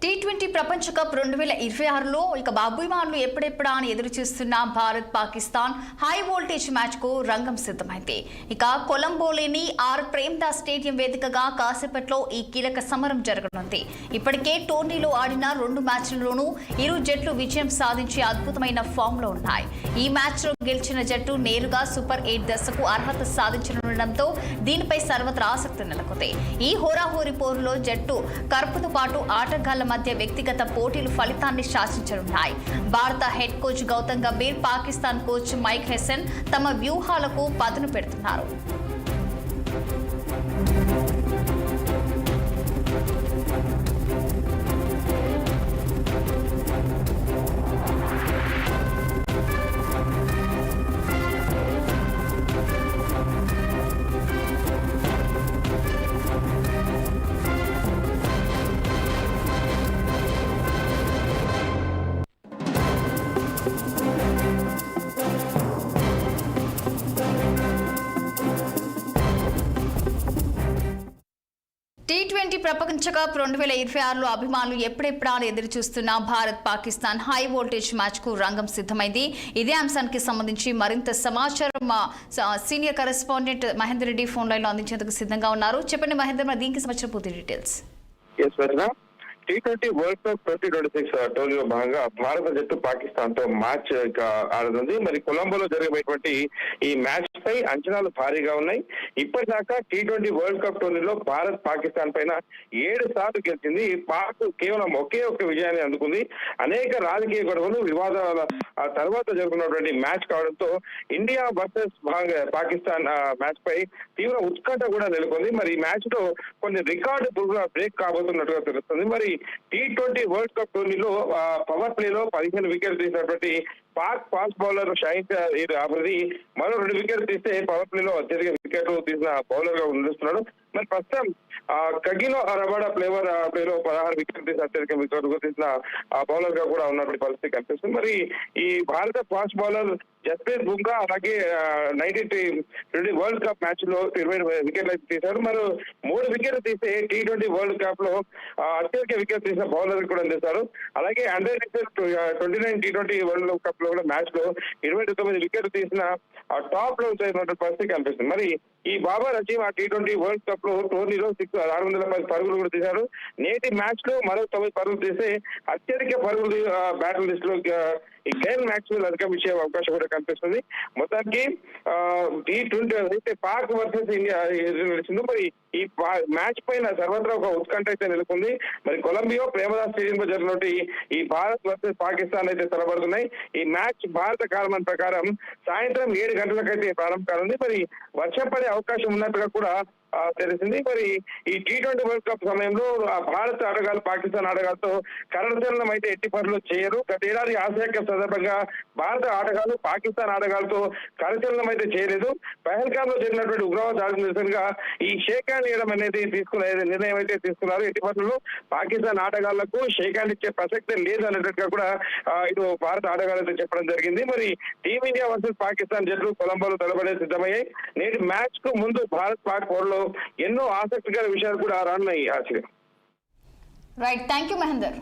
T20 ప్రపంచ cup 2026లో ఇక అభిమానులు ఎప్పుడెప్పుడా అని ఎదురు చూస్తున్న Bharat Pakistan high voltage match కు రంగం సిద్ధమైంది. ఇక కొలంబోలోని ఆర్ ప్రేమ్దాస్ స్టేడియం వేదికగా కాసేపట్లో ఈ కీలక సమరం జరగనుంది. ఇప్పటికే టోర్నీలో ఆడిన 2 మ్యాచ్లలోనూ ఇరు జట్లు విజయం సాధించి అద్భుతమైన ఫామ్ లో ఉన్నాయి. ఈ మ్యాచ్ లో గెలిచిన జట్టు నేరుగా సూపర్ 8 దశకు అర్హత సాధించనుండటంతో దీనిపై సర్వత్రా ఆసక్తి నెలకొంది. ఈ హోరాహోరీ పోరులో జట్టు కరుపుతో పాటు ఆటగాళ్ల మధ్య వ్యక్తిగత పోటీలు ఫలితాన్ని శాసించనున్నాయి. భారత head coach Gautam Gambhir, Pakistan coach Mike Hesson తమ వ్యూహాలకు పదును పెడుతున్నారు. T20 ప్రపంచ కప్ 2026లో అభిమానులు ఎప్పుడెప్పుడా ఎదురు చూస్తున్న Bharat Pakistan high voltage match కు రంగం సిద్ధమైంది. ఇదే అంశానికి సంబంధించి మరింత సమాచారం మా senior correspondent Mahender Reddy phone line లో అందించేందుకు సిద్ధంగా ఉన్నారు. చెప్పండి మహేందర్, దీనికి సంబంధించిన పూర్తి డీటెయిల్స్. T20 వరల్డ్ కప్ 2026 టోర్నీలో భాగంగా భారత జట్టు పాకిస్తాన్ తో మ్యాచ్ ఆడనుంది. మరి కొలంబోలో జరిగేటువంటి ఈ మ్యాచ్ పై అంచనాలు భారీగా ఉన్నాయి. ఇప్పటిదాకా T20 వరల్డ్ కప్ టోర్నీలో భారత్ పాకిస్తాన్ పైన 7 సార్లు గెలిచింది. పాక్ కేవలం ఒకే ఒక్క విజయాన్ని అందుకుంది. అనేక రాజకీయ గొడవలు, వివాదాల తర్వాత జరుగుతున్నటువంటి మ్యాచ్ కావడంతో ఇండియా వర్సెస్ పాకిస్తాన్ మ్యాచ్ పై తీవ్ర ఉత్కంఠ కూడా నెలకొంది. మరి ఈ మ్యాచ్ లో కొన్ని రికార్డు బ్రేక్ కాబోతున్నట్టుగా తెలుస్తుంది. మరి T20 వరల్డ్ కప్ టోర్నీలో పవర్ ప్లే లో 15 వికెట్లు తీసినటువంటి పాక్ ఫాస్ట్ బౌలర్ షాహిద్ ఆఫ్రిది మరో 2 వికెట్లు తీస్తే పవర్ ప్లే లో అత్యధిక వికెట్లు తీసిన బౌలర్ గా నిలుస్తున్నాడు. మరి ప్రస్తుతం కగినో రబాడా ప్లేలో 16 వికెట్లు తీసి అత్యధిక వికెట్లు తీసిన బౌలర్ గా కూడా ఉన్నటువంటి పరిస్థితి కనిపిస్తుంది. మరి ఈ భారత ఫాస్ట్ బౌలర్ జస్ప్రీత్ బుమ్రా అలాగే 20 వరల్డ్ కప్ మ్యాచ్ లో 20 వికెట్లు అయితే తీశారు. మరి 3 వికెట్లు తీస్తే T20 వరల్డ్ కప్ లో అత్యధిక వికెట్ తీసిన బౌలర్ కూడా అందిస్తారు. అలాగే అండర్ 29 T20 వరల్డ్ కప్ లో కూడా మ్యాచ్ లో 29 వికెట్లు తీసిన టాప్ లో ఉన్నటువంటి పరిస్థితి కనిపిస్తుంది. మరి ఈ Babur Azeem T20 world cup లో టోర్నీలో 610 పరుగులు కూడా తీశారు. నేటి మ్యాచ్ లో మరో 9 పరుగులు తీస్తే అత్యధిక పరుగులు బ్యాటింగ్ లిస్ట్ లో ఈ గైల్ మ్యాక్స్వెల్ అధిగమించే అవకాశం కూడా కనిపిస్తుంది. మొత్తానికి T20 అయితే పాక్ వర్సెస్ ఇండియా నడిచింది. మరి ఈ మ్యాచ్ పైన సర్వత్రా ఒక ఉత్కంఠ అయితే నెలకొంది. మరి కొలంబియా ప్రేమదాస్ స్టేడియం లో జరిగినటువంటి ఈ భారత్ వర్సెస్ పాకిస్తాన్ అయితే తలబడుతున్నాయి. ఈ మ్యాచ్ భారత కాలమానం ప్రకారం సాయంత్రం 7 గంటలకైతే ప్రారంభం కానుంది. మరి వర్షం పడే అవకాశం ఉన్నట్టుగా కూడా తెలిసింది. మరి ఈ T20 వరల్డ్ కప్ సమయంలో భారత ఆటగాళ్లు పాకిస్తాన్ ఆటగాళ్లతో కరచలనం అయితే ఎట్టి పనులు చేయరు. గత ఏడాది ఆసియా కప్ సందర్భంగా భారత ఆటగాళ్లు పాకిస్తాన్ ఆటగాళ్లతో కరచలనం అయితే చేయలేదు. పహల్గామ్ లో జరిగినటువంటి ఉగ్రవాద దాడికి నిరసనగా ఈ షేక్ హ్యాండ్ ఇవ్వడం అనేది నిర్ణయం అయితే తీసుకున్నారు. ఎట్టి పనులు పాకిస్తాన్ ఆటగాళ్లకు షేక్ హ్యాండ్ ఇచ్చే ప్రసక్తే లేదు అన్నట్టుగా కూడా ఇటు భారత ఆటగాళ్లు అయితే చెప్పడం జరిగింది. మరి టీమిండియా వర్సెస్ పాకిస్తాన్ జట్లు కొలంబోలో తలబడే సిద్ధమయ్యాయి. నేటి మ్యాచ్ కు ముందు భారత్ పాక్ పోరులో ఎన్నో ఆసక్తికర విషయాలు కూడా రానున్నాయి. Right, thank you Mahender.